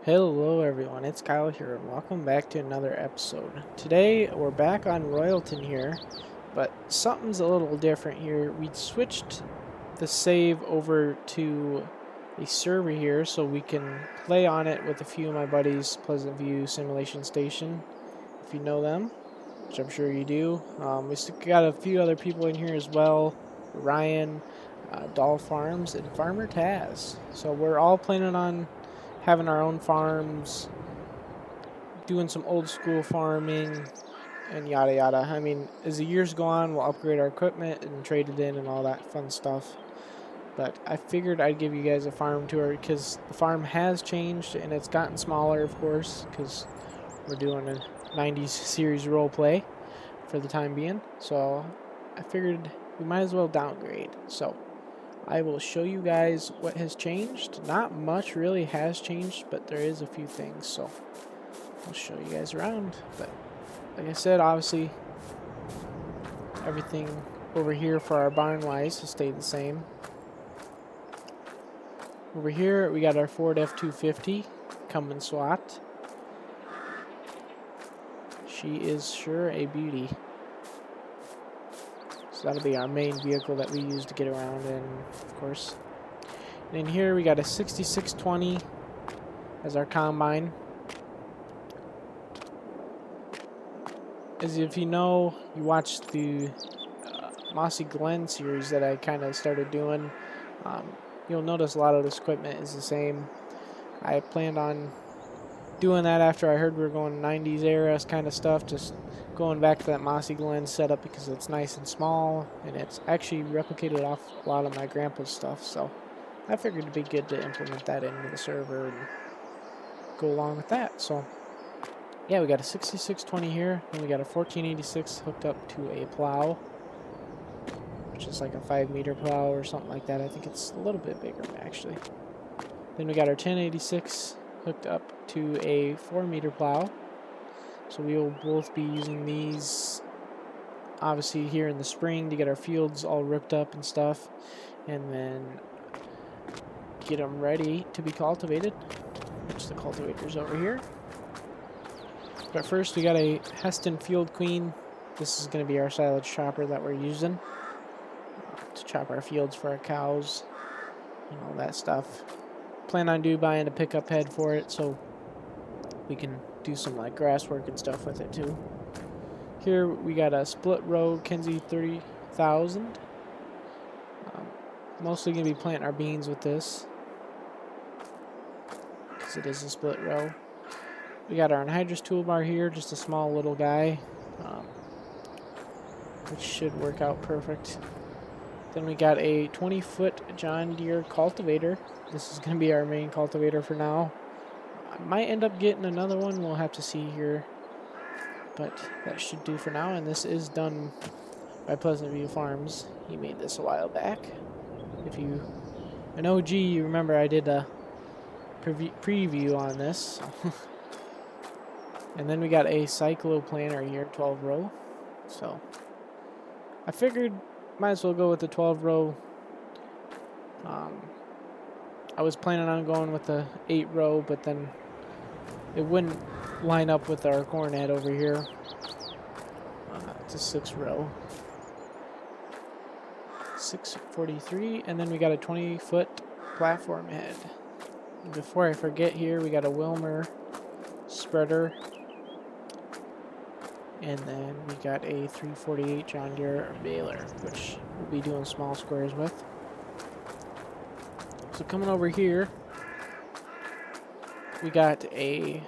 Hello everyone, it's Kyle here and welcome back to another episode. Today we're back on Royalton here, but something's a little different here. We switched the save over to a server here so we can play on it with a few of my buddies, Pleasant View Simulation Station, if you know them, which I'm sure you do. We still got a few other people in here as well, Ryan, Doll Farms, and Farmer Taz. So we're all planning on having our own farms, doing some old school farming, and yada yada. I mean, as the years go on, we'll upgrade our equipment and trade it in and all that fun stuff. But I figured I'd give you guys a farm tour because the farm has changed and it's gotten smaller, of course, because we're doing a 90s series role play for the time being. So I figured we might as well downgrade. So I will show you guys what has changed. Not much really has changed, but there is a few things. So I'll show you guys around. But like I said, obviously everything over here for our barn wise has stayed the same. Over here we got our Ford F-250 Cummin SWAT. She is sure a beauty. So that'll be our main vehicle that we use to get around in, of course. And in here we got a 6620 as our combine. As if you know, you watched the Mossy Glen series that I kind of started doing, you'll notice a lot of this equipment is the same. I planned on doing that after I heard we were going 90s era kind of stuff, just going back to that Mossy Glen setup because it's nice and small and it's actually replicated off a lot of my grandpa's stuff, so I figured it'd be good to implement that into the server and go along with that. So yeah, we got a 6620 here, and we got a 1486 hooked up to a plow, which is like a 5-meter plow or something like that. I think it's a little bit bigger actually. Then we got our 1086 hooked up to a 4-meter plow. So we will both be using these obviously here in the spring to get our fields all ripped up and stuff, and then get them ready to be cultivated, which the cultivator's over here. But first we got a Heston Field Queen. This is going to be our silage chopper that we're using to chop our fields for our cows and all that stuff. Plan on buying a pickup head for it so we can do some like grass work and stuff with it too. Here we got a split row Kenzie 30,000. Mostly going to be planting our beans with this because it is a split row. We got our anhydrous toolbar here, just a small little guy, which should work out perfect. Then we got a 20-foot John Deere cultivator. This is going to be our main cultivator for now. I might end up getting another one. We'll have to see here. But that should do for now. And this is done by Pleasant View Farms. He made this a while back. If you an OG, you remember I did a preview on this. And then we got a cycloplanner here, 12 row. So I figured might as well go with the 12 row. I was planning on going with the 8 row, but then it wouldn't line up with our corn head over here. It's a 6 row. 643, and then we got a 20-foot platform head. And before I forget here, we got a Wilmer spreader. And then we got a 348 John Deere baler, which we'll be doing small squares with. So coming over here, we got a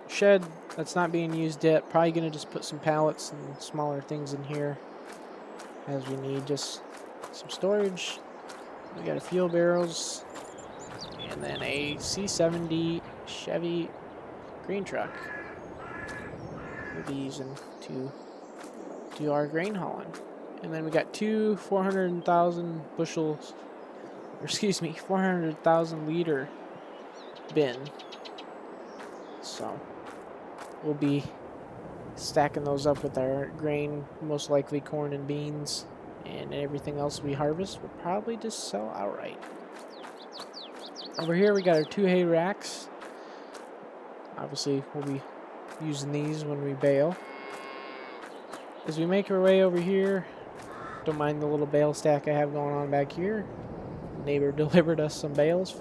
shed that's not being used yet. Probably going to just put some pallets and smaller things in here as we need just some storage. We got a fuel barrels and then a C70 Chevy grain truck we'll be using to do our grain hauling. And then we got two 400,000 bushels, or excuse me, 400,000 liter bin. So we'll be stacking those up with our grain, most likely corn and beans, and everything else we harvest we'll probably just sell outright. Over here we got our 2 hay racks. Obviously, we'll be using these when we bale. As we make our way over here, don't mind the little bale stack I have going on back here. Neighbor delivered us some bales.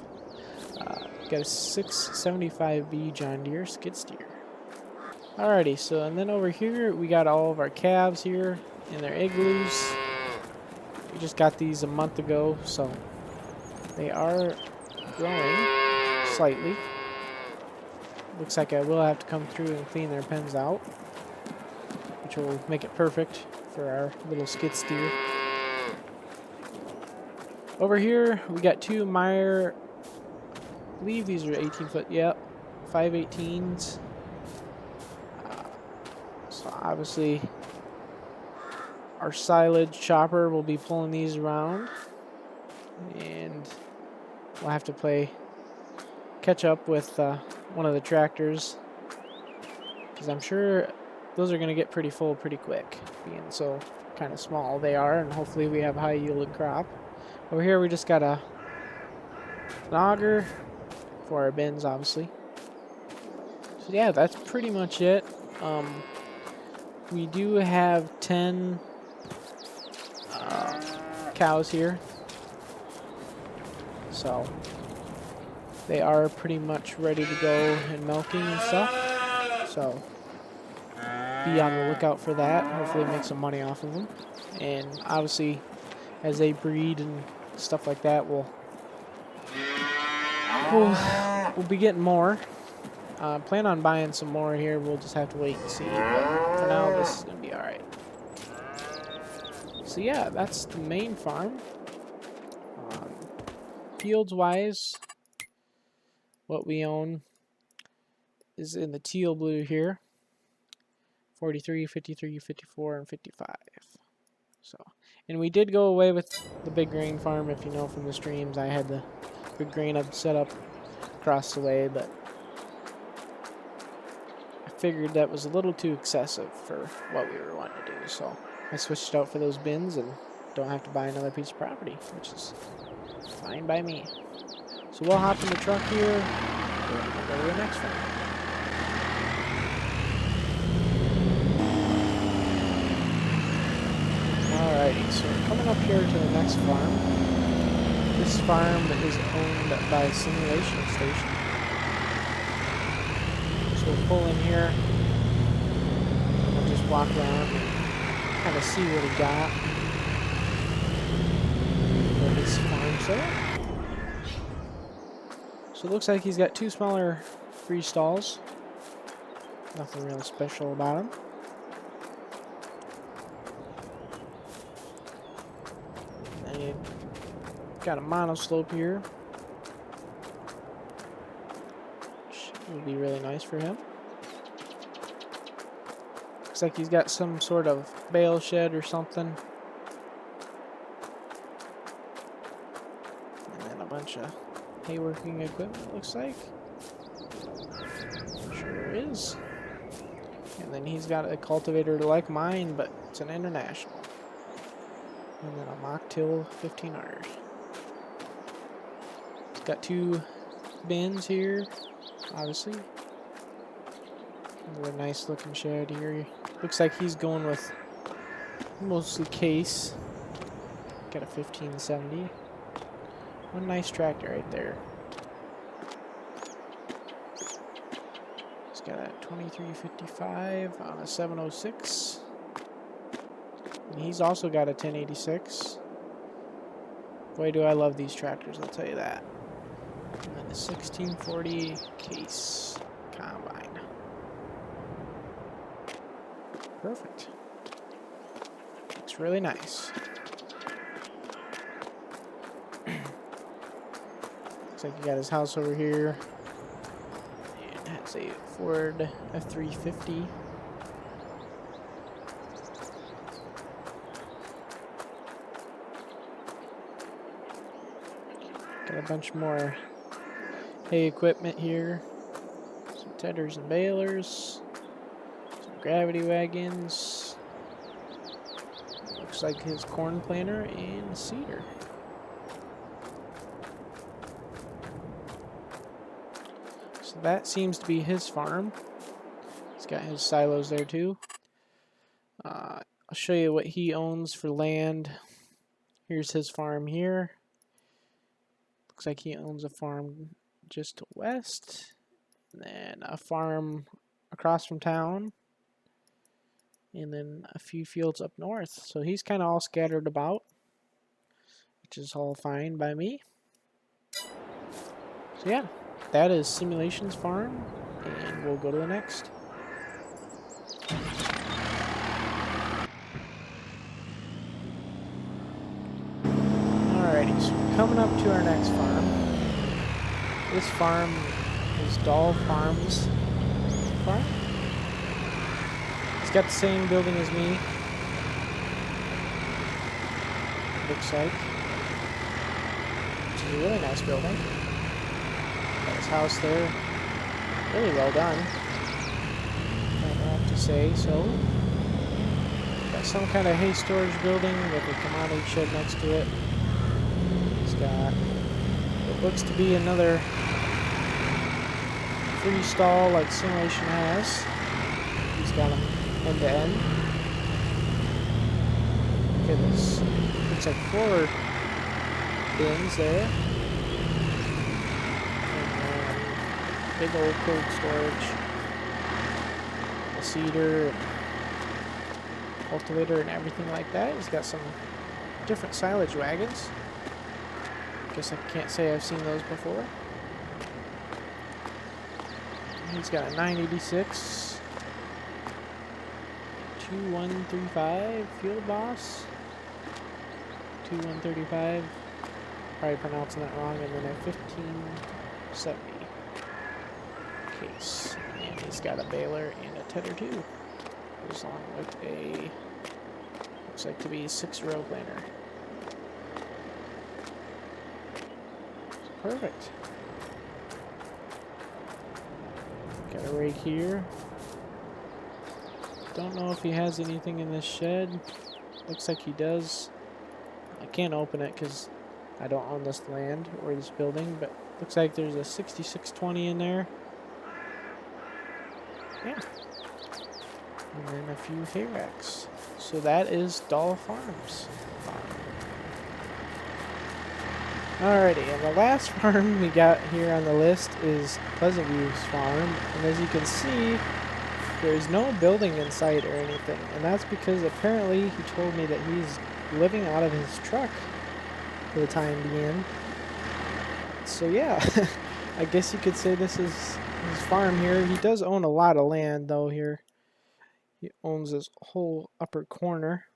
Got a 675B John Deere skid steer. Alrighty, so and then over here we got all of our calves here in their igloos. We just got these a month ago, so they are growing slightly. Looks like I will have to come through and clean their pens out, which will make it perfect for our little skid steer. Over here we got two Meyer, I believe these are 18-foot, yep, 518s. So obviously our silage chopper will be pulling these around, and we'll have to catch up with one of the tractors, because I'm sure those are going to get pretty full pretty quick, being so kind of small they are, and hopefully we have a high yielding crop. Over here we just got an auger for our bins, obviously. So yeah, that's pretty much it. We do have 10 cows here, so they are pretty much ready to go in milking and stuff. So be on the lookout for that. Hopefully make some money off of them. And obviously, as they breed and stuff like that, we'll be getting more. Plan on buying some more here. We'll just have to wait and see. But for now, this is going to be alright. So yeah, that's the main farm. Fields-wise, what we own is in the teal blue here. 43, 53, 54, and 55. So, and we did go away with the big grain farm. If you know from the streams, I had the big grain up set up across the way, but I figured that was a little too excessive for what we were wanting to do. So I switched out for those bins and don't have to buy another piece of property, which is fine by me. So we'll hop in the truck here and we'll go to the next one. Alrighty, so we're coming up here to the next farm. This farm is owned by a simulation station. So we'll pull in here and we'll just walk around and kind of see what he got. Where his farm's at. So it looks like he's got two smaller free stalls. Nothing real special about him. And you got a monoslope here, which would be really nice for him. Looks like he's got some sort of bale shed or something. And then a bunch of hay working equipment, looks like. Sure is. And then he's got a cultivator like mine, but it's an international. And then a mock till 1500. He's got two bins here, obviously. Another nice looking shed here. Looks like he's going with mostly case. Got a 1570. One nice tractor right there. He's got a 2355 on a 706. And he's also got a 1086. Boy, do I love these tractors, I'll tell you that. And then the 1640 case combine. Perfect. Looks really nice. Looks like he got his house over here. And has a Ford F350. Got a bunch more hay equipment here. Some tedders and balers. Some gravity wagons. Looks like his corn planter and seeder. So that seems to be his farm. He's got his silos there too. I'll show you what he owns for land. Here's his farm here. Looks like he owns a farm just to west. And then a farm across from town. And then a few fields up north. So he's kind of all scattered about, which is all fine by me. So yeah, that is Simulations Farm, and we'll go to the next. Alrighty, so we're coming up to our next farm. This farm is Doll Farms farm. It's got the same building as me. Looks like. Which is a really nice building. Got his house there. Really well done. I don't have to say so. Got some kind of hay storage building with a commodity shed next to it. He's got what looks to be another free stall like Simulation has. He's got them end to end. Look at this. Looks like 4 bins there. And big old cold storage. A seeder, cultivator, and everything like that. He's got some different silage wagons. Guess I can't say I've seen those before. He's got a 986 2135 Field Boss 2135, probably pronouncing that wrong, and then a 1570 case. And he's got a baler and a tedder too, along with a, looks like to be a 6-row planter. Perfect. Got a rake here. Don't know if he has anything in this shed. Looks like he does. I can't open it because I don't own this land or this building, but looks like there's a 6620 in there. Yeah. And then a few hay racks. So that is Doll Farms. Alrighty, and the last farm we got here on the list is Pleasant View's farm, and as you can see, there's no building in sight or anything, and that's because apparently he told me that he's living out of his truck for the time being. So yeah, I guess you could say this is his farm here. He does own a lot of land though here. He owns this whole upper corner.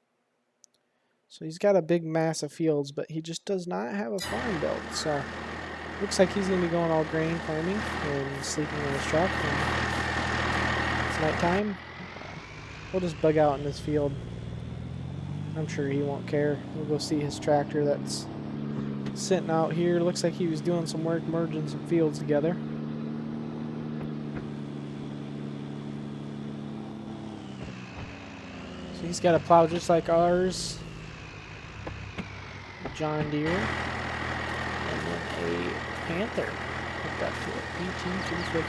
So he's got a big mass of fields, but he just does not have a farm built. So looks like he's going to be going all grain farming and sleeping in his truck. And it's nighttime. We'll just bug out in this field. I'm sure he won't care. We'll go see his tractor that's sitting out here. Looks like he was doing some work merging some fields together. So he's got a plow just like ours. John Deere, and then a Panther hooked up to it, PT250.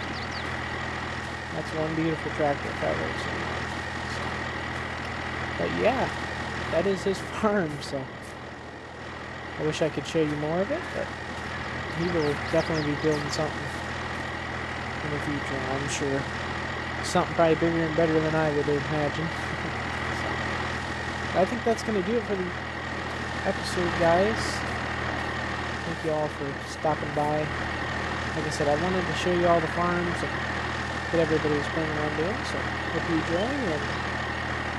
That's one beautiful tractor if I've ever seen one. So, but yeah, that is his farm, so I wish I could show you more of it, but he will definitely be building something in the future, I'm sure. Something probably bigger and better than I would imagine. So, I think that's going to do it for the episode, guys. Thank you all for stopping by. Like I said, I wanted to show you all the farms that everybody was planning on doing, so hope you enjoy, and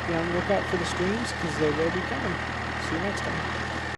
be on the lookout for the streams because they will be coming. See you next time.